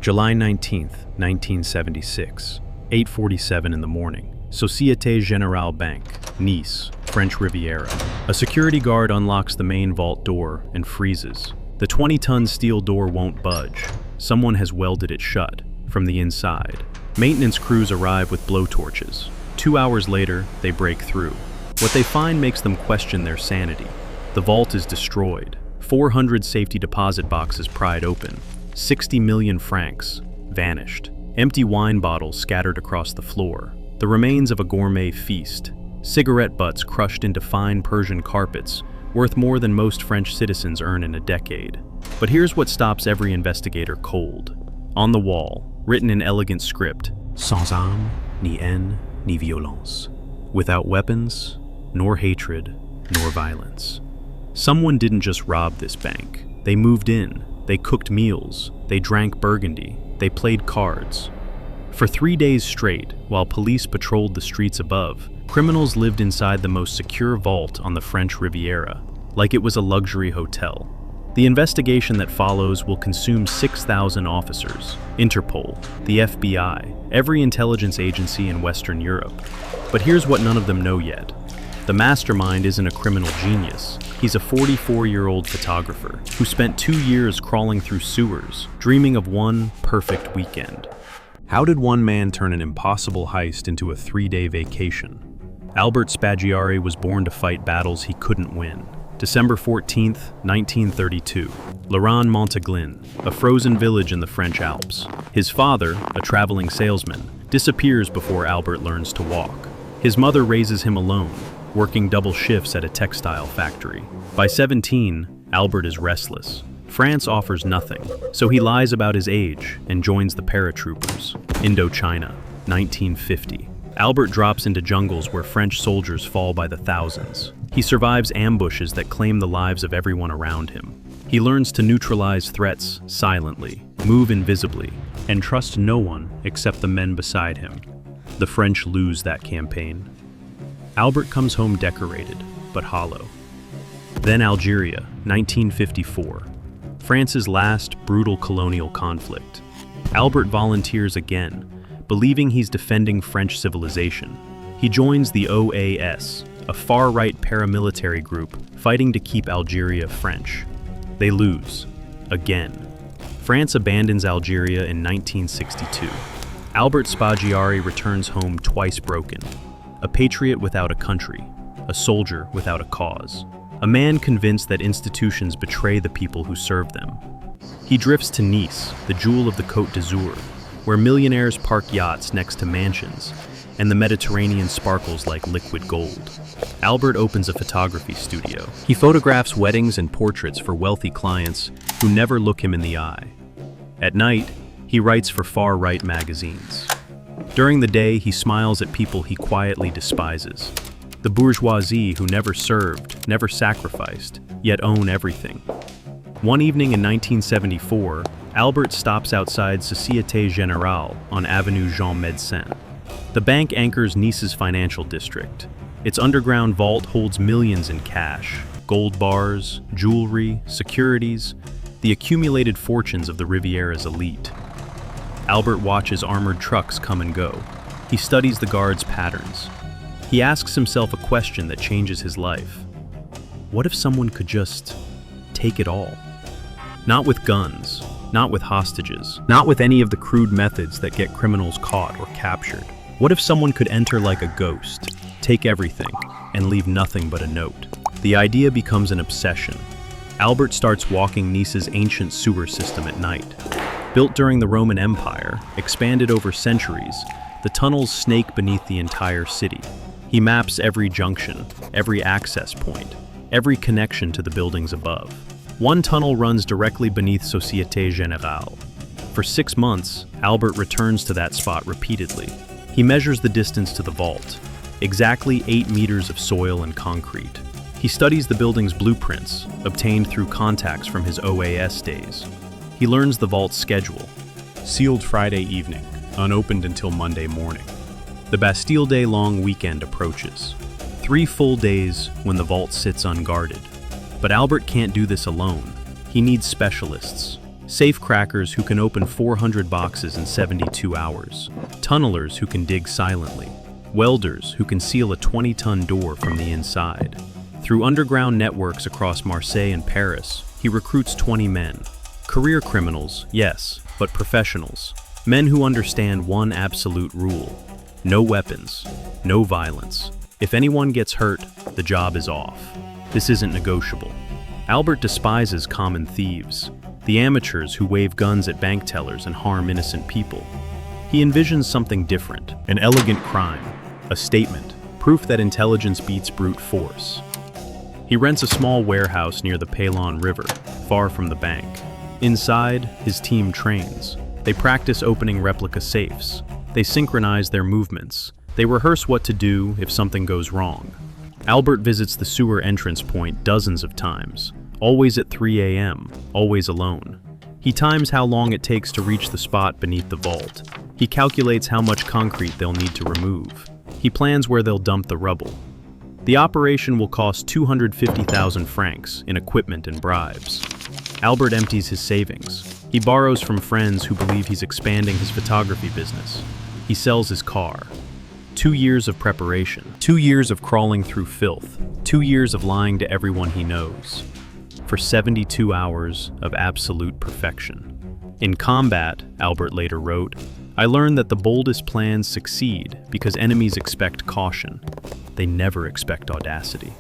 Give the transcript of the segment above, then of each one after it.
July 19th, 1976, 8:47 in the morning. Société Générale Bank, Nice, French Riviera. A security guard unlocks the main vault door and freezes. The 20-ton steel door won't budge. Someone has welded it shut from the inside. Maintenance crews arrive with blowtorches. 2 hours later, they break through. What they find makes them question their sanity. The vault is destroyed. 400 safety deposit boxes pried open. 60 million francs vanished. Empty wine bottles scattered across the floor. The remains of a gourmet feast. Cigarette butts crushed into fine Persian carpets, worth more than most French citizens earn in a decade. But here's what stops every investigator cold. On the wall, written in elegant script, sans âme, ni haine, ni violence. Without weapons, nor hatred, nor violence. Someone didn't just rob this bank. They moved in. They cooked meals, they drank Burgundy, they played cards. For 3 days straight, while police patrolled the streets above, criminals lived inside the most secure vault on the French Riviera, like it was a luxury hotel. The investigation that follows will consume 6,000 officers, Interpol, the FBI, every intelligence agency in Western Europe. But here's what none of them know yet. The mastermind isn't a criminal genius. He's a 44-year-old photographer who spent 2 years crawling through sewers, dreaming of one perfect weekend. How did one man turn an impossible heist into a 3-day vacation? Albert Spaggiari was born to fight battles he couldn't win. December 14th, 1932, Laurent-Montaglin, a frozen village in the French Alps. His father, a traveling salesman, disappears before Albert learns to walk. His mother raises him alone, working double shifts at a textile factory. By 17, Albert is restless. France offers nothing, so he lies about his age and joins the paratroopers. Indochina, 1950. Albert drops into jungles where French soldiers fall by the thousands. He survives ambushes that claim the lives of everyone around him. He learns to neutralize threats silently, move invisibly, and trust no one except the men beside him. The French lose that campaign. Albert comes home decorated, but hollow. Then Algeria, 1954. France's last brutal colonial conflict. Albert volunteers again, believing he's defending French civilization. He joins the OAS, a far-right paramilitary group fighting to keep Algeria French. They lose. Again. France abandons Algeria in 1962. Albert Spaggiari returns home twice broken. A patriot without a country, a soldier without a cause, a man convinced that institutions betray the people who serve them. He drifts to Nice, the jewel of the Côte d'Azur, where millionaires park yachts next to mansions, and the Mediterranean sparkles like liquid gold. Albert opens a photography studio. He photographs weddings and portraits for wealthy clients who never look him in the eye. At night, he writes for far-right magazines. During the day, he smiles at people he quietly despises. The bourgeoisie who never served, never sacrificed, yet own everything. One evening in 1974, Albert stops outside Société Générale on Avenue Jean Médecin. The bank anchors Nice's financial district. Its underground vault holds millions in cash, gold bars, jewelry, securities, the accumulated fortunes of the Riviera's elite. Albert watches armored trucks come and go. He studies the guards' patterns. He asks himself a question that changes his life. What if someone could just take it all? Not with guns, not with hostages, not with any of the crude methods that get criminals caught or captured. What if someone could enter like a ghost, take everything, and leave nothing but a note? The idea becomes an obsession. Albert starts walking Nice's ancient sewer system at night. Built during the Roman Empire, expanded over centuries, the tunnels snake beneath the entire city. He maps every junction, every access point, every connection to the buildings above. One tunnel runs directly beneath Société Générale. For 6 months, Albert returns to that spot repeatedly. He measures the distance to the vault, exactly 8 meters of soil and concrete. He studies the building's blueprints, obtained through contacts from his OAS days. He learns the vault's schedule. Sealed Friday evening, unopened until Monday morning. The Bastille Day long weekend approaches. 3 full days when the vault sits unguarded. But Albert can't do this alone. He needs specialists, Safecrackers who can open 400 boxes in 72 hours. Tunnelers who can dig silently. Welders who can seal a 20-ton door from the inside. Through underground networks across Marseille and Paris, he recruits 20 men. Career criminals, yes, but professionals. Men who understand one absolute rule. No weapons, no violence. If anyone gets hurt, the job is off. This isn't negotiable. Albert despises common thieves, the amateurs who wave guns at bank tellers and harm innocent people. He envisions something different, an elegant crime, a statement, proof that intelligence beats brute force. He rents a small warehouse near the Paylon River, far from the bank. Inside, his team trains. They practice opening replica safes. They synchronize their movements. They rehearse what to do if something goes wrong. Albert visits the sewer entrance point dozens of times, always at 3 a.m., always alone. He times how long it takes to reach the spot beneath the vault. He calculates how much concrete they'll need to remove. He plans where they'll dump the rubble. The operation will cost 250,000 francs in equipment and bribes. Albert empties his savings. He borrows from friends who believe he's expanding his photography business. He sells his car. 2 years of preparation, 2 years of crawling through filth, 2 years of lying to everyone he knows, for 72 hours of absolute perfection. In combat, Albert later wrote, I learned that the boldest plans succeed because enemies expect caution. They never expect audacity.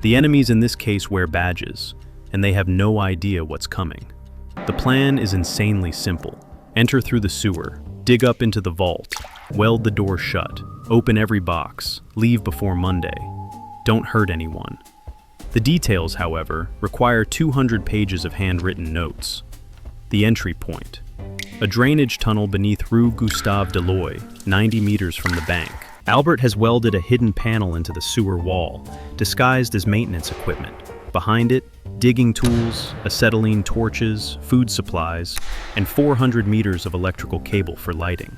The enemies in this case wear badges, and they have no idea what's coming. The plan is insanely simple. Enter through the sewer, dig up into the vault, weld the door shut, open every box, leave before Monday. Don't hurt anyone. The details, however, require 200 pages of handwritten notes. The entry point. A drainage tunnel beneath Rue Gustave Deloy, 90 meters from the bank. Albert has welded a hidden panel into the sewer wall, disguised as maintenance equipment. Behind it, digging tools, acetylene torches, food supplies, and 400 meters of electrical cable for lighting.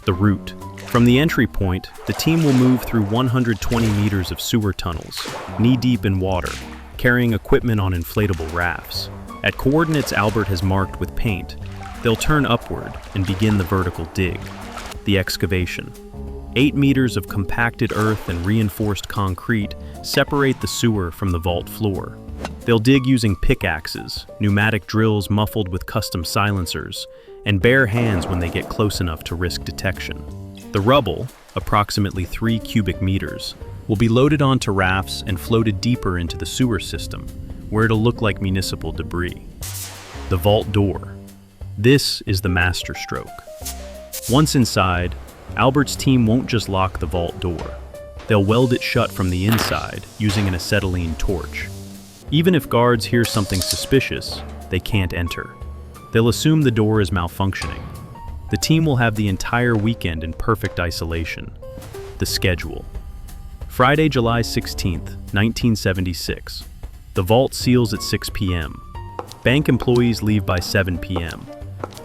The route. From the entry point, the team will move through 120 meters of sewer tunnels, knee-deep in water, carrying equipment on inflatable rafts. At coordinates Albert has marked with paint, they'll turn upward and begin the vertical dig. The excavation. 8 meters of compacted earth and reinforced concrete separate the sewer from the vault floor. They'll dig using pickaxes, pneumatic drills muffled with custom silencers, and bare hands when they get close enough to risk detection. The rubble, approximately 3 cubic meters, will be loaded onto rafts and floated deeper into the sewer system, where it'll look like municipal debris. The vault door. This is the masterstroke. Once inside, Albert's team won't just lock the vault door. They'll weld it shut from the inside using an acetylene torch. Even if guards hear something suspicious, they can't enter. They'll assume the door is malfunctioning. The team will have the entire weekend in perfect isolation. The schedule. Friday, July 16th, 1976. The vault seals at 6 p.m. Bank employees leave by 7 p.m.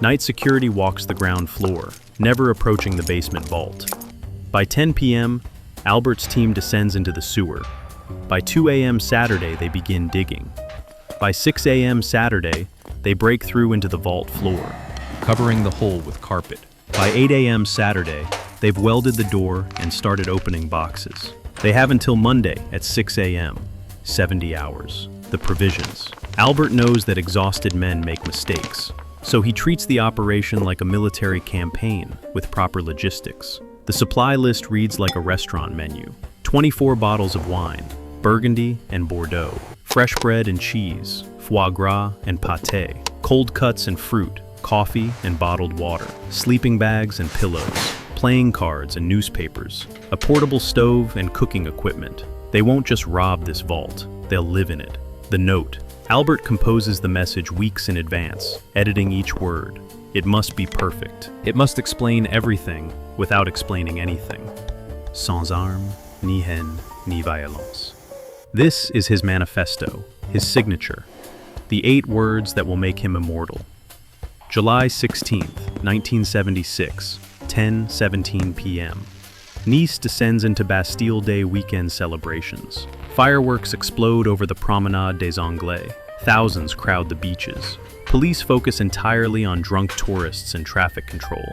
Night security walks the ground floor, never approaching the basement vault. By 10 p.m., Albert's team descends into the sewer. By 2 a.m. Saturday, they begin digging. By 6 a.m. Saturday, they break through into the vault floor, covering the hole with carpet. By 8 a.m. Saturday, they've welded the door and started opening boxes. They have until Monday at 6 a.m., 70 hours. The provisions. Albert knows that exhausted men make mistakes, so he treats the operation like a military campaign with proper logistics. The supply list reads like a restaurant menu. 24 bottles of wine, Burgundy and Bordeaux, fresh bread and cheese, foie gras and pâté, cold cuts and fruit, coffee and bottled water, sleeping bags and pillows, playing cards and newspapers, a portable stove and cooking equipment. They won't just rob this vault, they'll live in it. The note. Albert composes the message weeks in advance, editing each word. It must be perfect. It must explain everything without explaining anything. Sans armes, ni haine, ni violence. This is his manifesto, his signature, the 8 words that will make him immortal. July 16th, 1976, 10:17 p.m. Nice descends into Bastille Day weekend celebrations. Fireworks explode over the Promenade des Anglais. Thousands crowd the beaches. Police focus entirely on drunk tourists and traffic control.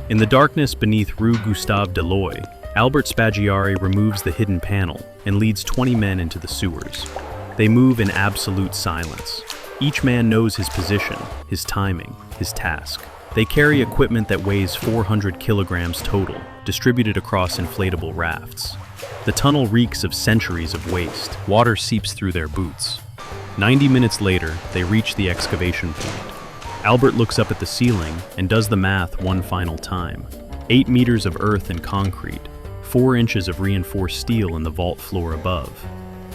In the darkness beneath Rue Gustave Deloy, Albert Spaggiari removes the hidden panel and leads 20 men into the sewers. They move in absolute silence. Each man knows his position, his timing, his task. They carry equipment that weighs 400 kilograms total, distributed across inflatable rafts. The tunnel reeks of centuries of waste. Water seeps through their boots. 90 minutes later, they reach the excavation point. Albert looks up at the ceiling and does the math one final time. 8 meters of earth and concrete, 4 inches of reinforced steel in the vault floor above.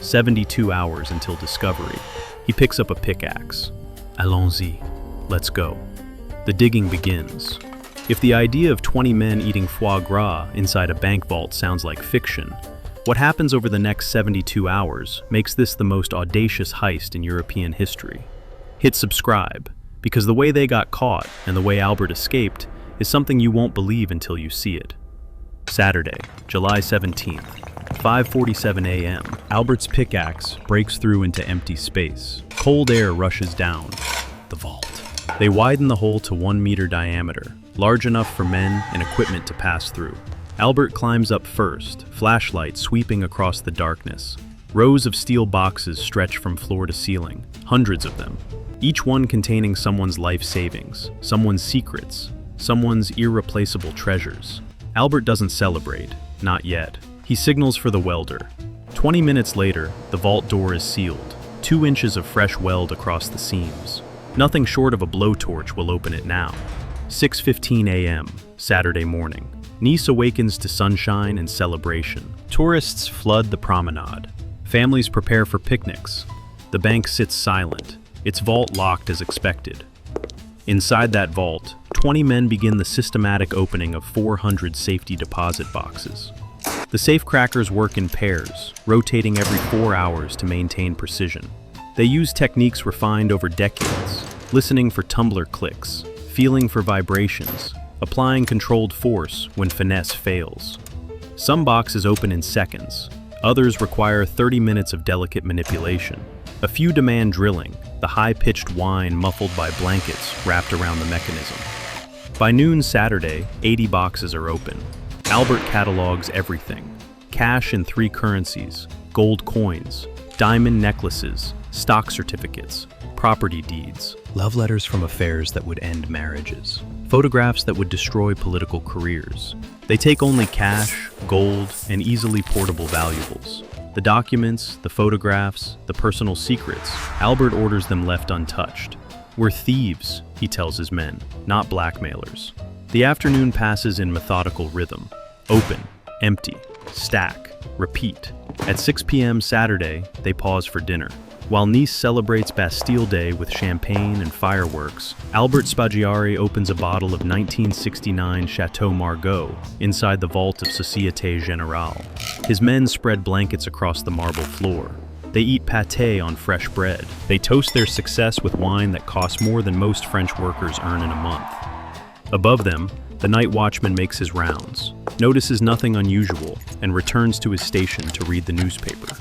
72 hours until discovery. He picks up a pickaxe. Allons-y. Let's go. The digging begins. If the idea of 20 men eating foie gras inside a bank vault sounds like fiction, what happens over the next 72 hours makes this the most audacious heist in European history. Hit subscribe, because the way they got caught and the way Albert escaped is something you won't believe until you see it. Saturday, July 17th, 5:47 a.m. Albert's pickaxe breaks through into empty space. Cold air rushes down. The vault. They widen the hole to 1 meter diameter, large enough for men and equipment to pass through. Albert climbs up first, flashlight sweeping across the darkness. Rows of steel boxes stretch from floor to ceiling, hundreds of them, each one containing someone's life savings, someone's secrets, someone's irreplaceable treasures. Albert doesn't celebrate, not yet. He signals for the welder. 20 minutes later, the vault door is sealed, 2 inches of fresh weld across the seams. Nothing short of a blowtorch will open it now. 6:15 a.m., Saturday morning. Nice awakens to sunshine and celebration. Tourists flood the promenade. Families prepare for picnics. The bank sits silent, its vault locked as expected. Inside that vault, 20 men begin the systematic opening of 400 safety deposit boxes. The safecrackers work in pairs, rotating every 4 hours to maintain precision. They use techniques refined over decades, listening for tumbler clicks, feeling for vibrations, applying controlled force when finesse fails. Some boxes open in seconds, others require 30 minutes of delicate manipulation. A few demand drilling, the high-pitched whine muffled by blankets wrapped around the mechanism. By noon Saturday, 80 boxes are open. Albert catalogs everything. Cash in 3 currencies, gold coins, diamond necklaces, stock certificates, property deeds, love letters from affairs that would end marriages, photographs that would destroy political careers. They take only cash, gold, and easily portable valuables. The documents, the photographs, the personal secrets, Albert orders them left untouched. "We're thieves," he tells his men, "not blackmailers." The afternoon passes in methodical rhythm. Open, empty, stack, repeat. At 6 p.m. Saturday, they pause for dinner. While Nice celebrates Bastille Day with champagne and fireworks, Albert Spaggiari opens a bottle of 1969 Chateau Margaux inside the vault of Société Générale. His men spread blankets across the marble floor. They eat pâté on fresh bread. They toast their success with wine that costs more than most French workers earn in a month. Above them, the night watchman makes his rounds, notices nothing unusual, and returns to his station to read the newspaper.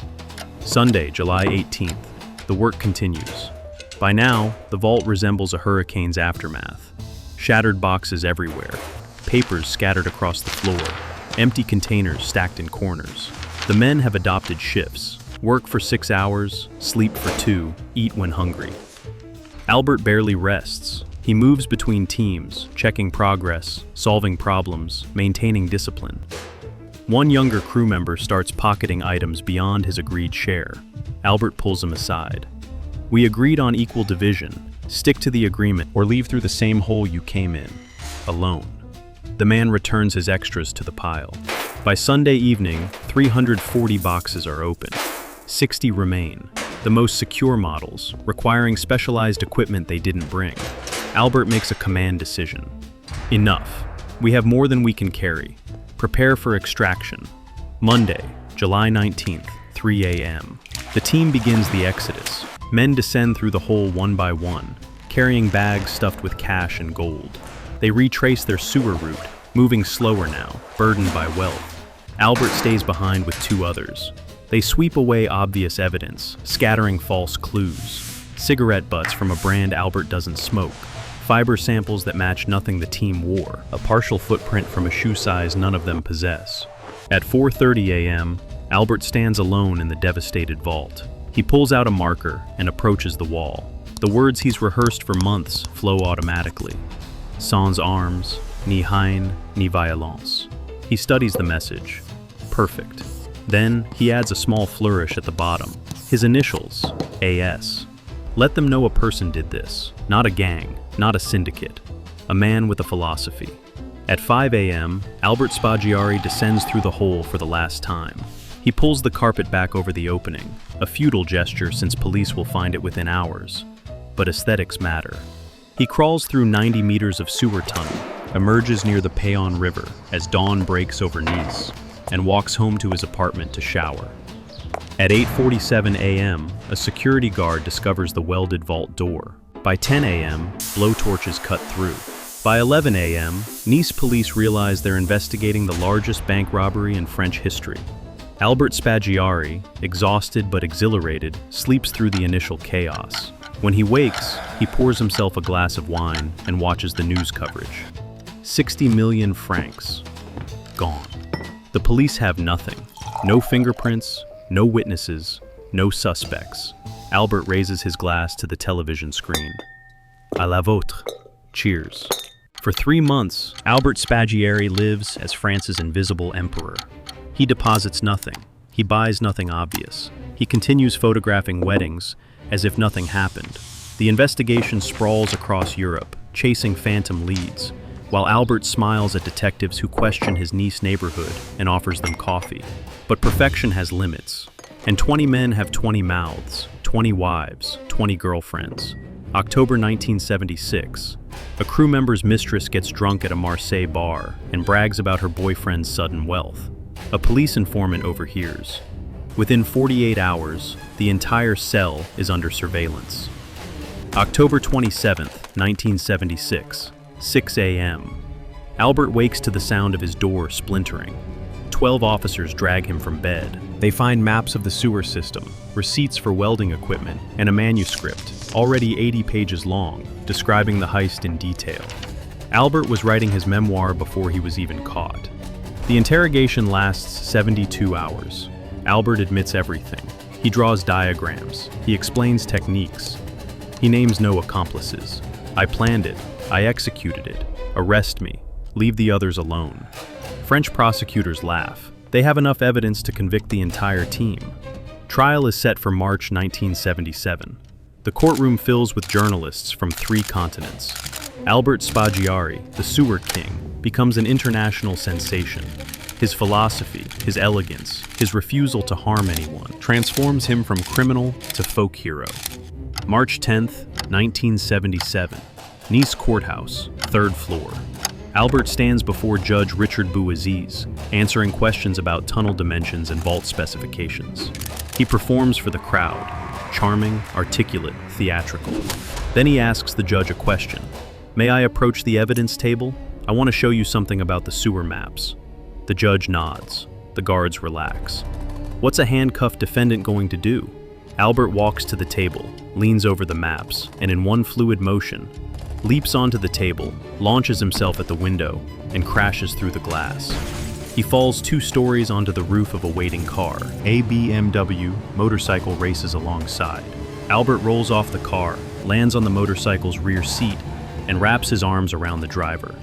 Sunday, July 18th. The work continues. By now, the vault resembles a hurricane's aftermath. Shattered boxes everywhere, papers scattered across the floor, empty containers stacked in corners. The men have adopted shifts. Work for 6 hours, sleep for 2, eat when hungry. Albert barely rests. He moves between teams, checking progress, solving problems, maintaining discipline. One younger crew member starts pocketing items beyond his agreed share. Albert pulls him aside. "We agreed on equal division. Stick to the agreement or leave through the same hole you came in, alone." The man returns his extras to the pile. By Sunday evening, 340 boxes are open. 60 remain, the most secure models, requiring specialized equipment they didn't bring. Albert makes a command decision. "Enough. We have more than we can carry. Prepare for extraction." Monday, July 19th, 3 a.m. The team begins the exodus. Men descend through the hole one by one, carrying bags stuffed with cash and gold. They retrace their sewer route, moving slower now, burdened by wealth. Albert stays behind with 2 others. They sweep away obvious evidence, scattering false clues. cigarette butts from a brand Albert doesn't smoke, fiber samples that match nothing the team wore, a partial footprint from a shoe size none of them possess. At 4:30 a.m., Albert stands alone in the devastated vault. He pulls out a marker and approaches the wall. The words he's rehearsed for months flow automatically. Sans armes, ni haine, ni violence. He studies the message. Perfect. Then he adds a small flourish at the bottom. His initials, AS. Let them know a person did this. Not a gang, not a syndicate. A man with a philosophy. At 5 a.m., Albert Spaggiari descends through the hole for the last time. He pulls the carpet back over the opening, a futile gesture since police will find it within hours. But aesthetics matter. He crawls through 90 meters of sewer tunnel, emerges near the Payon River as dawn breaks over Nice, and walks home to his apartment to shower. At 8:47 a.m., a security guard discovers the welded vault door. By 10 a.m., blowtorches cut through. By 11 a.m., Nice police realize they're investigating the largest bank robbery in French history. Albert Spaggiari, exhausted but exhilarated, sleeps through the initial chaos. When he wakes, he pours himself a glass of wine and watches the news coverage. 60 million francs. Gone. The police have nothing. No fingerprints, no witnesses, no suspects. Albert raises his glass to the television screen. À la vôtre. Cheers. For 3 months, Albert Spaggiari lives as France's invisible emperor. He deposits nothing. He buys nothing obvious. He continues photographing weddings as if nothing happened. The investigation sprawls across Europe, chasing phantom leads, while Albert smiles at detectives who question his Nice neighborhood and offers them coffee. But perfection has limits, and 20 men have 20 mouths, 20 wives, 20 girlfriends. October 1976. A crew member's mistress gets drunk at a Marseille bar and brags about her boyfriend's sudden wealth. A police informant overhears. Within 48 hours, the entire cell is under surveillance. October 27, 1976, 6 a.m. Albert wakes to the sound of his door splintering. 12 officers drag him from bed. They find maps of the sewer system, receipts for welding equipment, and a manuscript, already 80 pages long, describing the heist in detail. Albert was writing his memoir before he was even caught. The interrogation lasts 72 hours. Albert admits everything. He draws diagrams. He explains techniques. He names no accomplices. I planned it. I executed it. Arrest me. Leave the others alone. French prosecutors laugh. They have enough evidence to convict the entire team. Trial is set for March 1977. The courtroom fills with journalists from 3 continents. Albert Spaggiari, the sewer king, becomes an international sensation. His philosophy, his elegance, his refusal to harm anyone transforms him from criminal to folk hero. March 10th, 1977. Nice Courthouse, 3rd floor. Albert stands before Judge Richard Bouaziz, answering questions about tunnel dimensions and vault specifications. He performs for the crowd, charming, articulate, theatrical. Then he asks the judge a question. May I approach the evidence table? I want to show you something about the sewer maps. The judge nods. The guards relax. What's a handcuffed defendant going to do? Albert walks to the table, leans over the maps, and in one fluid motion, leaps onto the table, launches himself at the window, and crashes through the glass. He falls 2 stories onto the roof of a waiting car. A BMW motorcycle races alongside. Albert rolls off the car, lands on the motorcycle's rear seat, and wraps his arms around the driver.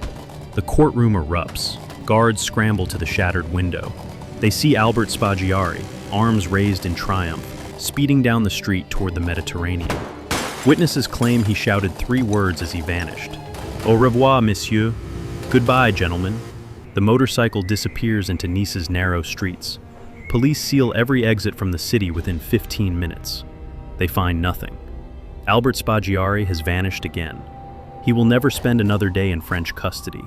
The courtroom erupts. Guards scramble to the shattered window. They see Albert Spaggiari, arms raised in triumph, speeding down the street toward the Mediterranean. Witnesses claim he shouted 3 words as he vanished. Au revoir, monsieur. Goodbye, gentlemen. The motorcycle disappears into Nice's narrow streets. Police seal every exit from the city within 15 minutes. They find nothing. Albert Spaggiari has vanished again. He will never spend another day in French custody.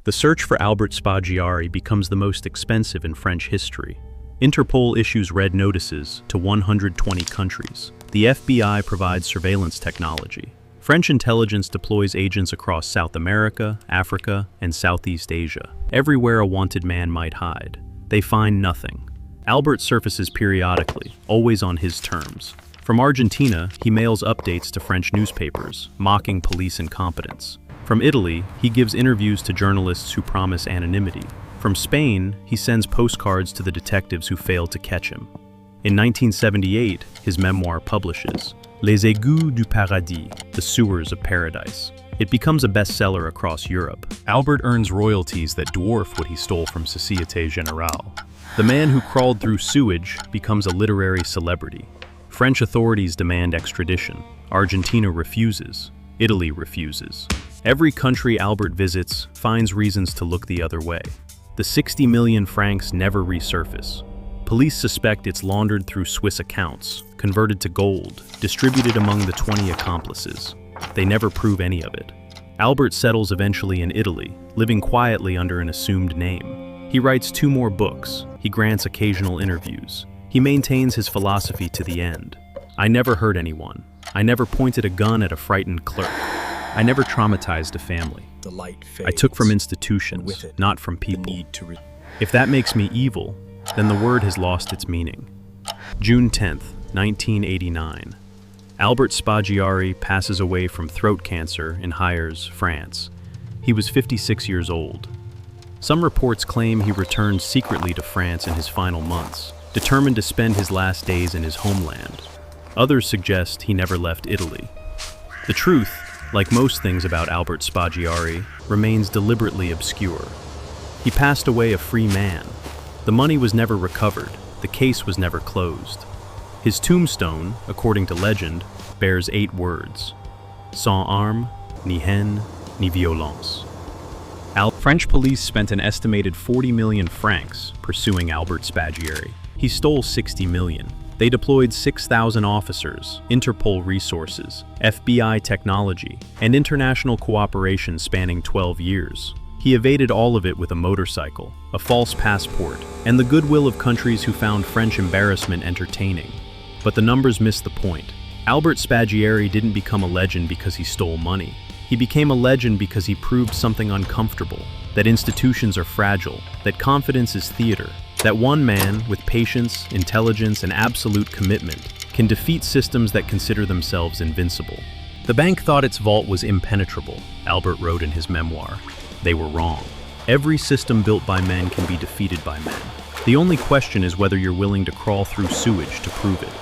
The search for Albert Spaggiari becomes the most expensive in French history. Interpol issues red notices to 120 countries. The FBI provides surveillance technology. French intelligence deploys agents across South America, Africa, and Southeast Asia. Everywhere a wanted man might hide. They find nothing. Albert surfaces periodically, always on his terms. From Argentina, he mails updates to French newspapers, mocking police incompetence. From Italy, he gives interviews to journalists who promise anonymity. From Spain, he sends postcards to the detectives who failed to catch him. In 1978, his memoir publishes, Les Égouts du Paradis, The Sewers of Paradise. It becomes a bestseller across Europe. Albert earns royalties that dwarf what he stole from Société Générale. The man who crawled through sewage becomes a literary celebrity. French authorities demand extradition. Argentina refuses. Italy refuses. Every country Albert visits finds reasons to look the other way. The 60 million francs never resurface. Police suspect it's laundered through Swiss accounts, converted to gold, distributed among the 20 accomplices. They never prove any of it. Albert settles eventually in Italy, living quietly under an assumed name. He writes 2 more books. He grants occasional interviews. He maintains his philosophy to the end. I never hurt anyone. I never pointed a gun at a frightened clerk. I never traumatized a family. The light fades. I took from institutions, with it, not from people. Need to If that makes me evil, then the word has lost its meaning. June 10th, 1989. Albert Spaggiari passes away from throat cancer in Hyères, France. He was 56 years old. Some reports claim he returned secretly to France in his final months, determined to spend his last days in his homeland. Others suggest he never left Italy. The truth, like most things about Albert Spaggiari, remains deliberately obscure. He passed away a free man. The money was never recovered. The case was never closed. His tombstone, according to legend, bears 8 words: sans armes, ni haine, ni violence. French police spent an estimated 40 million francs pursuing Albert Spaggiari. He stole 60 million. They deployed 6,000 officers, Interpol resources, FBI technology, and international cooperation spanning 12 years. He evaded all of it with a motorcycle, a false passport, and the goodwill of countries who found French embarrassment entertaining. But the numbers miss the point. Albert Spaggiari didn't become a legend because he stole money. He became a legend because he proved something uncomfortable, that institutions are fragile, that confidence is theater, that one man, with patience, intelligence, and absolute commitment, can defeat systems that consider themselves invincible. The bank thought its vault was impenetrable, Albert wrote in his memoir. They were wrong. Every system built by men can be defeated by men. The only question is whether you're willing to crawl through sewage to prove it.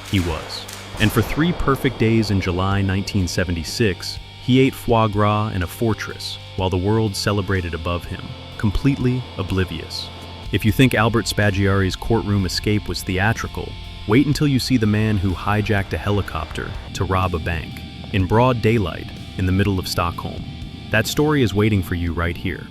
He was. And for 3 perfect days in July 1976, he ate foie gras in a fortress while the world celebrated above him, completely oblivious. If you think Albert Spaggiari's courtroom escape was theatrical, wait until you see the man who hijacked a helicopter to rob a bank, in broad daylight, in the middle of Stockholm. That story is waiting for you right here.